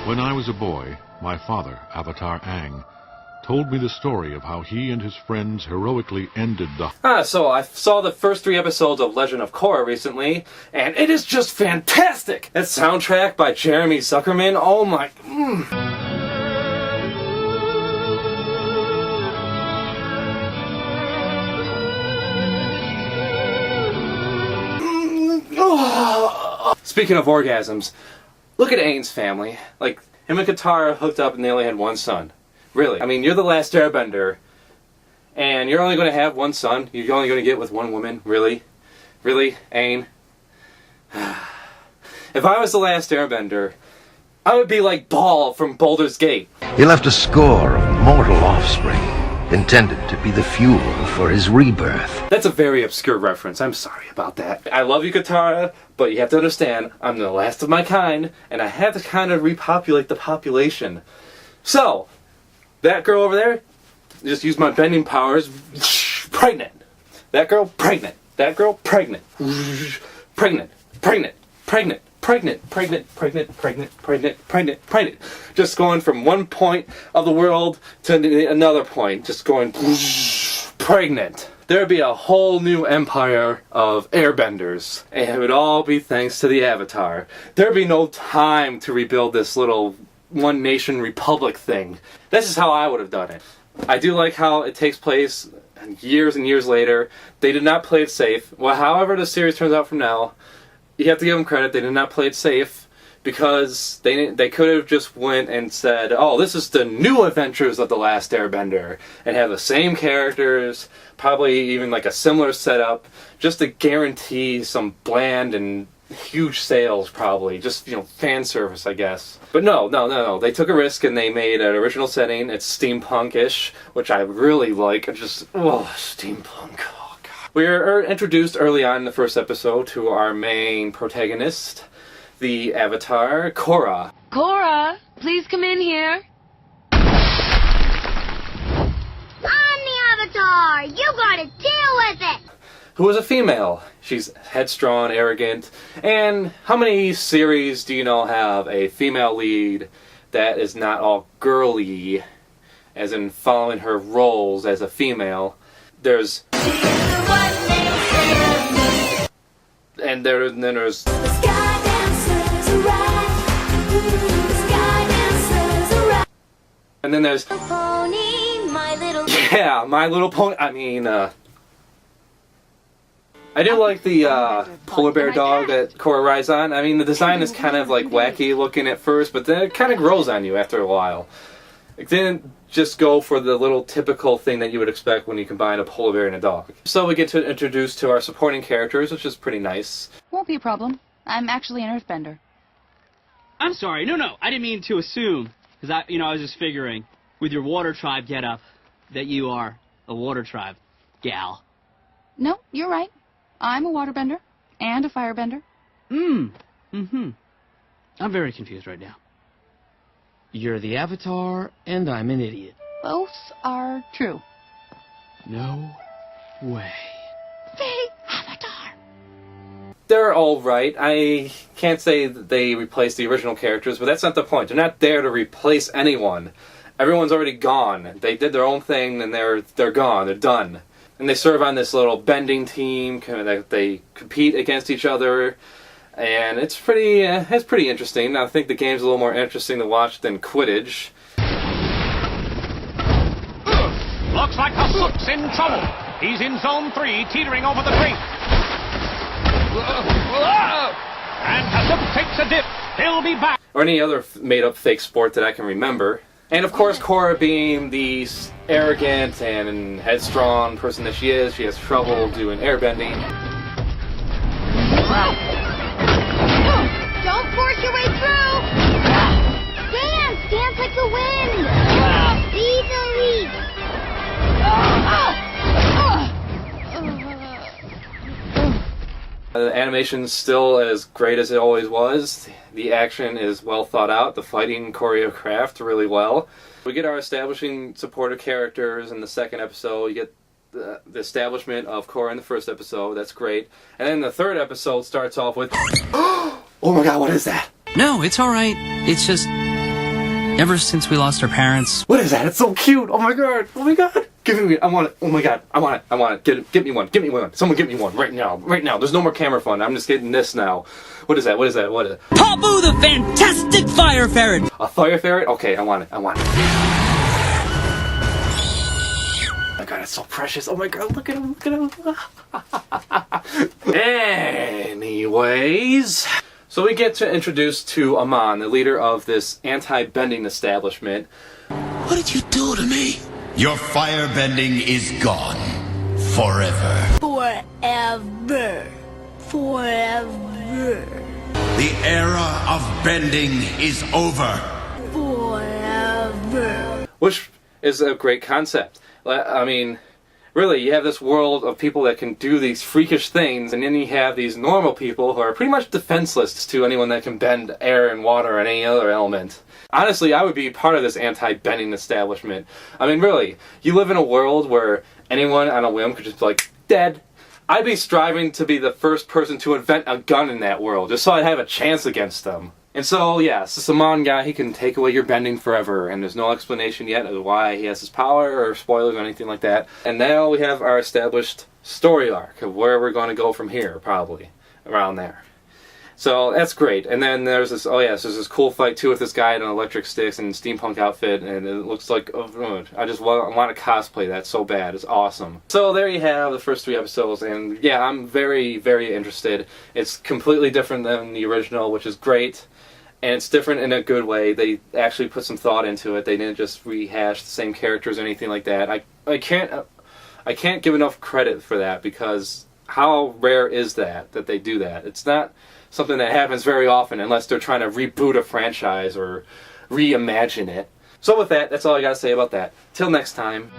When I was a boy, my father, Avatar Aang, told me the story of how he and his friends heroically ended the... So I saw the first 3 episodes of Legend of Korra recently, and it is just fantastic! That soundtrack by Jeremy Zuckerman, oh my... Speaking of orgasms, look at Aang's family. Like, him and Katara hooked up and they only had 1 son. Really. I mean, you're the last airbender, and you're only going to have 1 son. You're only going to get with 1 woman. Really? Really, Aang? If I was the last airbender, I would be like Ball from Baldur's Gate. He left a score of mortal offspring, intended to be the fuel for his rebirth. That's a very obscure reference. I'm sorry about that. I love you, Katara, but you have to understand, I'm the last of my kind, and I have to kind of repopulate the population. So, that girl over there, just use my bending powers, pregnant. That girl, pregnant. That girl, pregnant. Pregnant, pregnant, pregnant, pregnant, pregnant, pregnant, pregnant, pregnant, pregnant, pregnant. Just going from one point of the world to another point. Just going pregnant. There would be a whole new empire of airbenders. And it would all be thanks to the Avatar. There would be no time to rebuild this little one nation republic thing. This is how I would have done it. I do like how it takes place years and years later. They did not play it safe. Well, however the series turns out from now, you have to give them credit. They did not play it safe because they could have just went and said, oh, this is the new adventures of The Last Airbender, and have the same characters, probably even like a similar setup, just to guarantee some bland and huge sales, probably. Just, you know, fan service, I guess. But no. They took a risk and they made an original setting. It's steampunk-ish, which I really like. Steampunk. Oh, God. We are introduced early on in the first episode to our main protagonist, the Avatar, Korra. Korra, please come in here. I'm the Avatar! You gotta deal with it! Who is a female. She's headstrong, arrogant, and how many series do you know have a female lead that is not all girly, as in following her roles as a female? There's... And then there's... And then there's... Pony, My Little... Yeah, My Little Pony. I mean, I do like the polar bear dog that Korra rides on. I mean, the design is kind of like wacky looking at first, but then it kind of grows on you after a while. It didn't just go for the little typical thing that you would expect when you combine a polar bear and a dog. So we get to introduce to our supporting characters, which is pretty nice. Won't be a problem. I'm actually an earthbender. I'm sorry, no, I didn't mean to assume, because I was just figuring, with your water tribe getup, that you are a water tribe gal. No, you're right. I'm a waterbender and a firebender. I'm very confused right now. You're the Avatar, and I'm an idiot. Both are true. No way. The Avatar. They're alright. I can't say that they replaced the original characters, but that's not the point. They're not there to replace anyone. Everyone's already gone. They did their own thing, and they're gone. They're done. And they serve on this little bending team. They compete against each other, and it's pretty interesting. I think the game's a little more interesting to watch than Quidditch. Looks like the Sook's in trouble. He's in Zone 3, teetering over the brink. And Sook takes a dip. He'll be back. Or any other made-up fake sport that I can remember. And of course, Korra being the arrogant and headstrong person that she is, she has trouble doing airbending. Don't force your way through! Dance like the wind! Be the lead! The animation's still as great as it always was. The action is well thought out. The fighting choreographed really well. We get our establishing supportive characters in the second episode. You get the establishment of Korra in the first episode. That's great. And then the third episode starts off with... Oh my god, what is that? No, it's alright. It's just... Ever since we lost our parents. What is that? It's so cute. Oh my god. Oh my god. Give me. I want it. Oh my god. I want it. I want it. Get me one. Get me one. Someone get me one right now. Right now. There's no more camera fun. I'm just getting this now. What is that? What is that? What is it? Pabu the fantastic fire ferret. A fire ferret? Okay, I want it. I want it. Oh my god, it's so precious. Oh my god, look at him. Look at him. Anyways. So we get to introduce to Aang, the leader of this anti-bending establishment. What did you do to me? Your firebending is gone. Forever. Forever. Forever. The era of bending is over. Forever. Which is a great concept. I mean, really, you have this world of people that can do these freakish things, and then you have these normal people who are pretty much defenseless to anyone that can bend air and water and any other element. Honestly, I would be part of this anti-bending establishment. I mean, really, you live in a world where anyone on a whim could just be like, dead. I'd be striving to be the first person to invent a gun in that world, just so I'd have a chance against them. And so, yes, this Aang guy, he can take away your bending forever, and there's no explanation yet of why he has his power, or spoilers or anything like that. And now we have our established story arc of where we're going to go from here, probably, around there. So, that's great. And then there's this, oh yes, there's this cool fight too with this guy in an electric sticks and steampunk outfit, and it looks like, oh, I want to cosplay that so bad. It's awesome. So there you have the first 3 episodes, and yeah, I'm very, very interested. It's completely different than the original, which is great. And it's different in a good way. They actually put some thought into it. They didn't just rehash the same characters or anything like that. I can't give enough credit for that, because how rare is that they do that? It's not something that happens very often unless they're trying to reboot a franchise or reimagine it. So with that, that's all I got to say about that. Till next time.